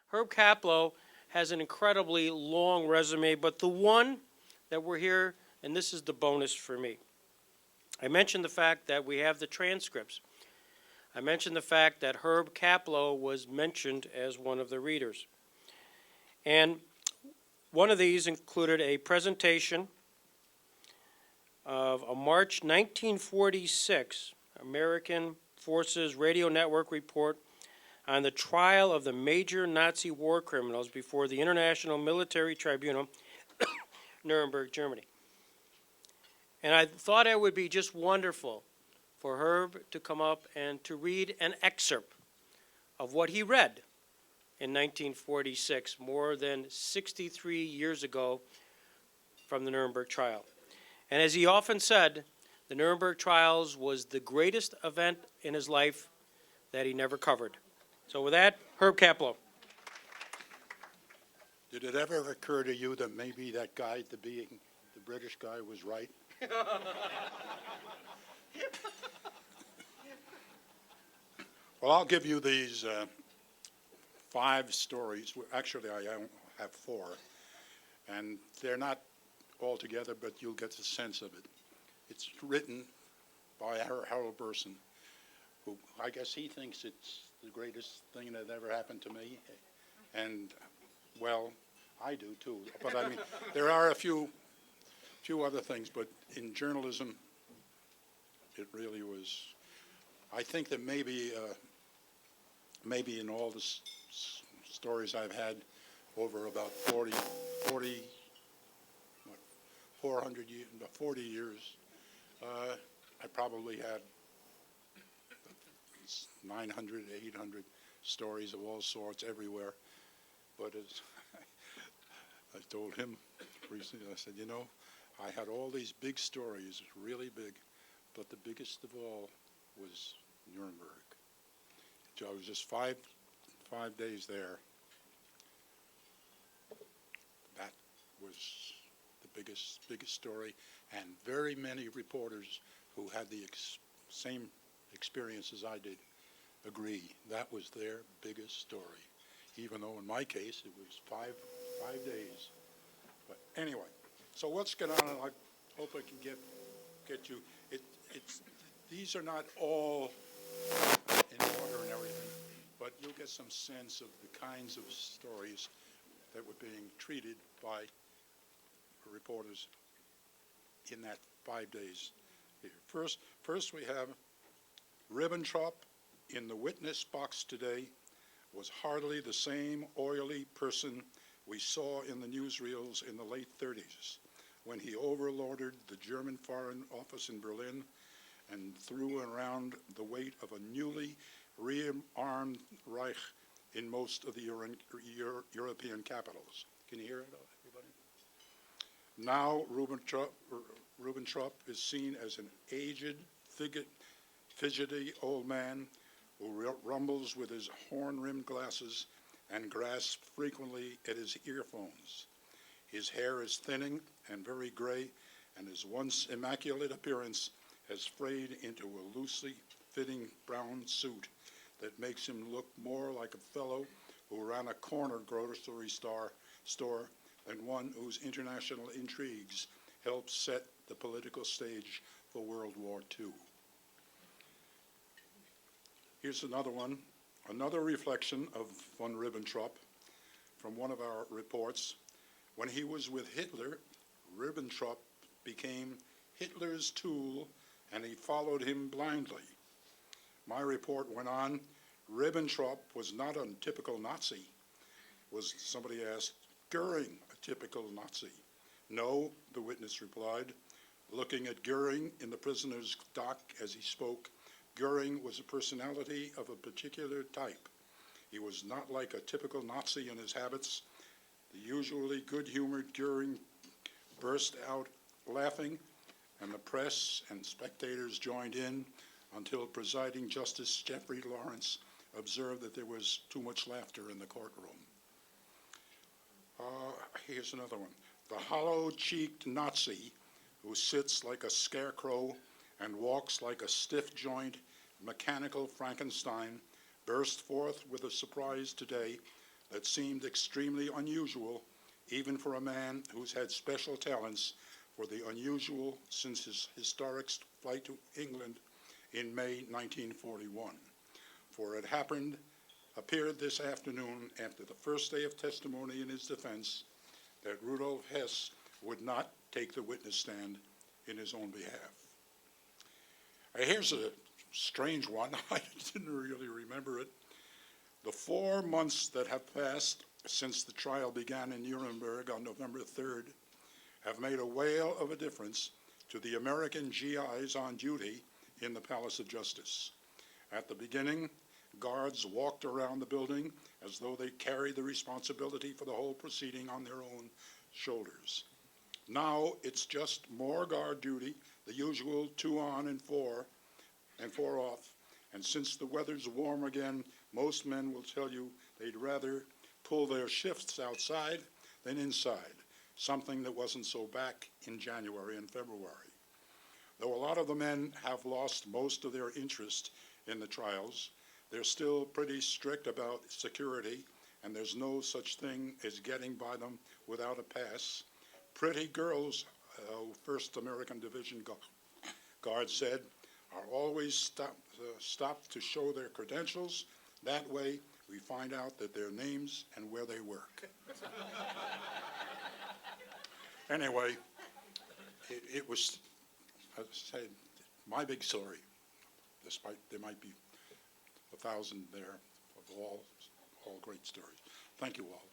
Herb Kaplow has an incredibly long resume, but the one that we're here, and this is the bonus for me. I mentioned the fact that we have the transcripts. I mentioned the fact that Herb Kaplow was mentioned as one of the readers. And one of these included a presentation of a March 1946 American Forces Radio Network report on the trial of the major Nazi war criminals before the International Military Tribunal, Nuremberg, Germany. And I thought it would be just wonderful for Herb to come up and to read an excerpt of what he read in 1946, more than 63 years ago from the Nuremberg trial. And as he often said, the Nuremberg trials was the greatest event in his life that he never covered. So with that, Herb Kaplow. Did it ever occur to you that maybe that guy, the British guy, was right? Well, I'll give you these 5 stories. Actually, I have 4. And they're not all together, but you'll get the sense of it. It's written by Harold Burson, who I guess he thinks it's the greatest thing that ever happened to me. And, well, I do too. But I mean, there are a few other things, but in journalism, it really was. I think that maybe in all the stories I've had over about 400 years, 40 years, I probably had 900, 800 stories of all sorts everywhere. But as I told him recently, I said, you know, I had all these big stories, really big, but the biggest of all was Nuremberg. I was just five days there. That was the biggest story, and very many reporters who had the same experience as I did agree that was their biggest story, even though in my case it was five days. But anyway, so let's get on, and I hope I can get you. These are not all in order and everything, but you'll get some sense of the kinds of stories that were being treated by reporters in that 5 days here. First we have Ribbentrop in the witness box today was hardly the same oily person we saw in the newsreels in the late 30s when he overlorded the German Foreign Office in Berlin and threw around the weight of a newly rearmed Reich in most of the European capitals. Can you hear it, everybody? Now Ribbentrop is seen as an aged, fidgety old man who rumbles with his horn-rimmed glasses and grasps frequently at his earphones. His hair is thinning and very gray, and his once immaculate appearance has frayed into a loosely fitting brown suit that makes him look more like a fellow who ran a corner grocery store than one whose international intrigues helped set the political stage for World War II. Here's another one, another reflection of von Ribbentrop from one of our reports. When he was with Hitler, Ribbentrop became Hitler's tool, and he followed him blindly. My report went on, Ribbentrop was not a typical Nazi. Somebody asked, Goering a typical Nazi? No, the witness replied. Looking at Goering in the prisoner's dock as he spoke, Goering was a personality of a particular type. He was not like a typical Nazi in his habits. The usually good-humored Goering burst out laughing, and the press and spectators joined in until presiding Justice Jeffrey Lawrence observed that there was too much laughter in the courtroom. Here's another one. The hollow-cheeked Nazi who sits like a scarecrow and walks like a stiff-jointed, mechanical Frankenstein burst forth with a surprise today that seemed extremely unusual, even for a man who's had special talents for the unusual since his historic flight to England in May 1941. For it appeared this afternoon after the first day of testimony in his defense that Rudolf Hess would not take the witness stand in his own behalf. Here's a strange one. I didn't really remember it. The 4 months that have passed since the trial began in Nuremberg on November 3rd have made a whale of a difference to the American GIs on duty in the Palace of Justice. At the beginning, guards walked around the building as though they carried the responsibility for the whole proceeding on their own shoulders. Now it's just more guard duty, the usual 2 on and 4 off. And since the weather's warm again, most men will tell you they'd rather pull their shifts outside than inside, something that wasn't so back in January and February. Though a lot of the men have lost most of their interest in the trials, they're still pretty strict about security, and there's no such thing as getting by them without a pass. Pretty girls, 1st American Division Guard said, are always stopped to show their credentials. That way, we find out that their names and where they work. Anyway, it was, as I said, my big story, despite there might be 1,000 there of all great stories. Thank you all.